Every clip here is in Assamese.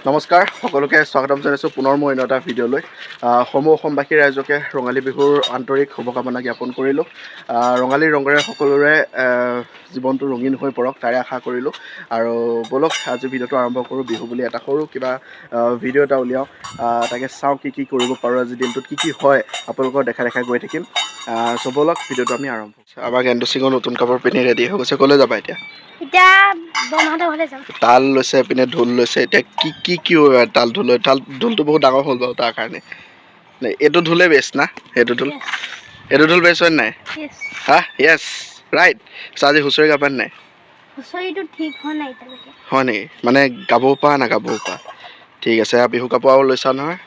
নমস্কাৰ সকলোকে স্বাগতম জনাইছোঁ পুনৰ মই এটা ভিডিঅ'লৈ সমূহ অসমবাসী ৰাইজকে ৰঙালী বিহুৰ আন্তৰিক শুভকামনা জ্ঞাপন কৰিলোঁ। ৰঙালী ৰঙেৰে সকলোৰে জীৱনটো ৰঙীন হৈ পৰক তাৰে আশা কৰিলোঁ। আৰু বলক আজি ভিডিঅ'টো আৰম্ভ কৰোঁ। বিহু বুলি এটা সৰু কিবা ভিডিঅ' এটা উলিয়াওঁ, তাকে চাওঁ কি কৰিব পাৰোঁ, আজি দিনটোত কি হয় আপোনালোকৰ দেখাই গৈ থাকিম। চ' বলক ভিডিঅ'টো আমি আৰম্ভ কৰোঁ। আমাৰ গেন্দু সিঙৰ নতুন কাপোৰ পিন্ধি ৰেডি হৈ গৈছে। ক'লৈ যাবা এতিয়া? তাল লৈছে, এইপিনে ঢোল লৈছে। এতিয়া কি তাল ঢোল ঢোলটো বহুত ডাঙৰ হ'ল বাৰু তাৰ কাৰণে। এইটো ঢোলে বেষ্ট না? এইটো ঢোল বেষ্ট হয় নাই? হা য়েছ ৰাইট। আজি হুঁচৰি গাবা নাই? হুঁচৰিটো ঠিক হোৱা নাই এতিয়ালৈকে। হয় নেকি? মানে গাবও পৰা নাগাবও পৰা। ঠিক আছে। বিহু কাপোৰ আৰু লৈছা নহয়?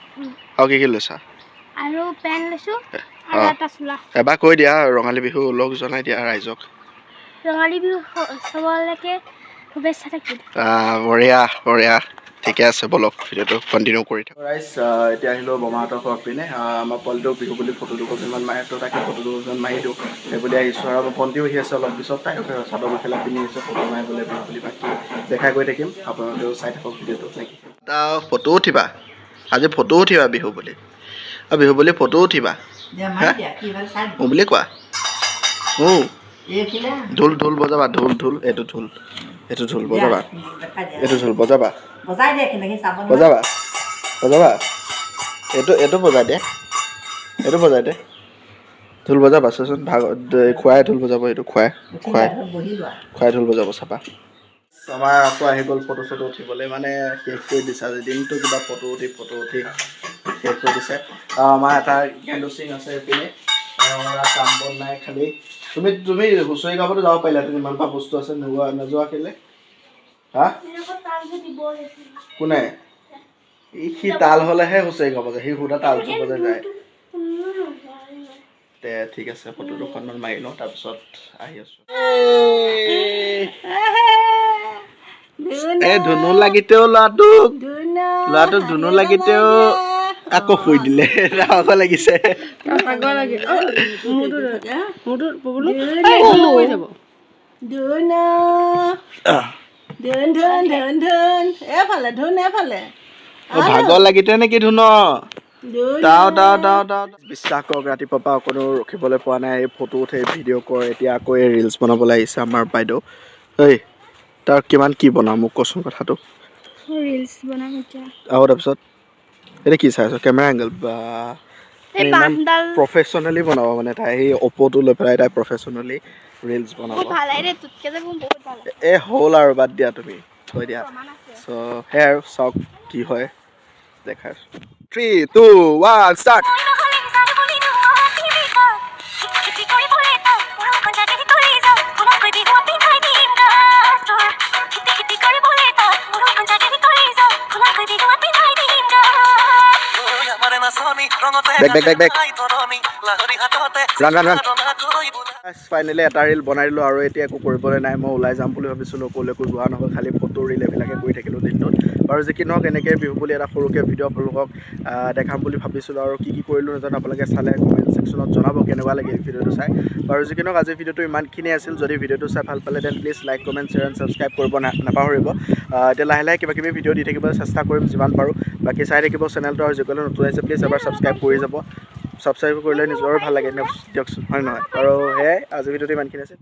আৰু কি লৈছা? আৰু পেণ্ট লৈছোঁ আৰু এটা চোলা। এবাৰ কৈ দিয়া ৰঙালী বিহু লগ জনাই দিয়া ৰাইজক। ৰঙালী বিহু চবলৈকে শুভেচ্ছা থাকিল। বঢ়িয়া ঠিকে আছে। বলক ভিডিঅ'টো কণ্টিনিউ কৰি থাকক। ৰাইজ এতিয়া আহিলোঁ বমাহঁতৰ ঘৰত পিনে। আমাৰ পোৱালিটোক বিহু বুলি ফটো দুকপিমান মাৰি আছোঁ, তাকে ফটো দুকপিমান মাৰি দিওঁ সেইবুলি আহিছোঁ। আৰু আমাৰ ভণ্টিও আহি আছে অলপ পিছত, তাই চাদৰ মেখেলা পিন্ধি আছে, ফটো মাৰি বোলে বিহু বুলি বাকী দেখাই গৈ থাকিম। আপোনালোকেও চাই থাকক ভিডিঅ'টো। এটা ফটো উঠিবা আজি, ফটো উঠিবা বিহু বুলি, বিহু বুলি ফটো উঠিবা বুলি কোৱা। ঢোল বজাবা, ঢোল এইটো ঢোল বজাবা, ঢোল বজাবা এইটো বজাই দে, ঢোল বজাবা। চোৱাচোন খুৱাই ঢোল বজাব, এইটো খুৱাই ঢোল বজাব চাবা। আমাৰ আকৌ আহি গ'ল ফটো চটো উঠিবলৈ, মানে শেষ কৰি দিছে আজি দিনটো, কিবা ফটো উঠি শেষ কৰি দিছে। আমাৰ এটা গেন্দু সিং আছে এইপিনে, কাম বন নাই খালি। তুমি হুঁচৰি গাবতো যাব পাৰিলা, তুমি ইমান বস্তু আছে নোযোৱা কেলে? হা কোনে? সি তাল হলেহে হুঁচৰি গাব যায়, সি সুধা তাল চুবলে যায়। ঠিক আছে, ফটো দুখনমান মাৰি লওঁ তাৰপিছত আহি আছো। ধুনু লাগিতেও ল'ৰাটোক ধুনু লাগিতেও আকৌ শুই দিলে, ভাগৰ লাগিছে। ভাগৰ লাগিতে নেকি ধুন? বিশ্বাস কৰক ৰাতিপুৱাৰ পৰা অকণো ৰখিবলৈ পোৱা নাই। এই ফটো উঠে, ভিডিঅ' কৰে, এতিয়া আকৌ এই ৰিলচ বনাবলৈ আহিছে আমাৰ বাইদেউ। তাৰ কিমান কি বনাওঁ মোক কচোন কথাটো। আৰু তাৰপিছত এতিয়া কি চাই আছ? কেমেৰা এংগল বা ইমান প্ৰফেচনেলি বনাব মানে তাই, সেই অপ'টো লৈ পেলাই তাই প্ৰফেচনেলি ৰিলচ বনাব। হ'ল আৰু বাদ দিয়া, তুমি থৈ দিয়া। চ' সেয়াই আৰু চাওক কি হয় দেখাই। 3, 2, 1 ষ্টাৰ্ট। ফাইনেলি এটা ৰিল বনাই দিলোঁ আৰু এতিয়া একো কৰিবলৈ নাই। মই ওলাই যাম বুলি ভাবিছিলোঁ, ক'লৈকো যোৱা নহ'ল, খালি ফটো ৰিল এইবিলাকে কৰি থাকিলোঁ দিনটোত। বাৰু যি কি নহওক, এনেকৈ বিহু বুলি এটা সৰুকৈ ভিডিঅ' আপোনালোকক দেখাম বুলি ভাবিছিলোঁ। আৰু কি কৰিলোঁ নাজানো, আপোনালোকে চালে কমেণ্ট ছেকশ্যনত জনাব কেনেকুৱা লাগিল ভিডিঅ'টো চাই। বাৰু যি কি নহওক, আজিৰ ভিডিঅ'টো ইমানখিনি আছিল। যদি ভিডিঅ'টো চাই ভাল পালে then please like, comment, share and subscribe কৰিব নাপাহৰিব। এতিয়া লাহে কিবা ভিডিঅ' দি থাকিবলৈ চেষ্টা কৰিম যিমান পাৰোঁ। বাকী চাই থাকিব চেনেলটো, আৰু যিসকলে নতুন আহিছে প্লিজ এবাৰ ছাবস্ক্ৰাইব কৰি যাব। ছাবস্ক্ৰাইব কৰিলে নিজৰো ভাল লাগে দিয়কচোন, হয় নহয়? আৰু সেয়াই আজিৰ ভিডিঅ'টো ইমানখিনি আছে।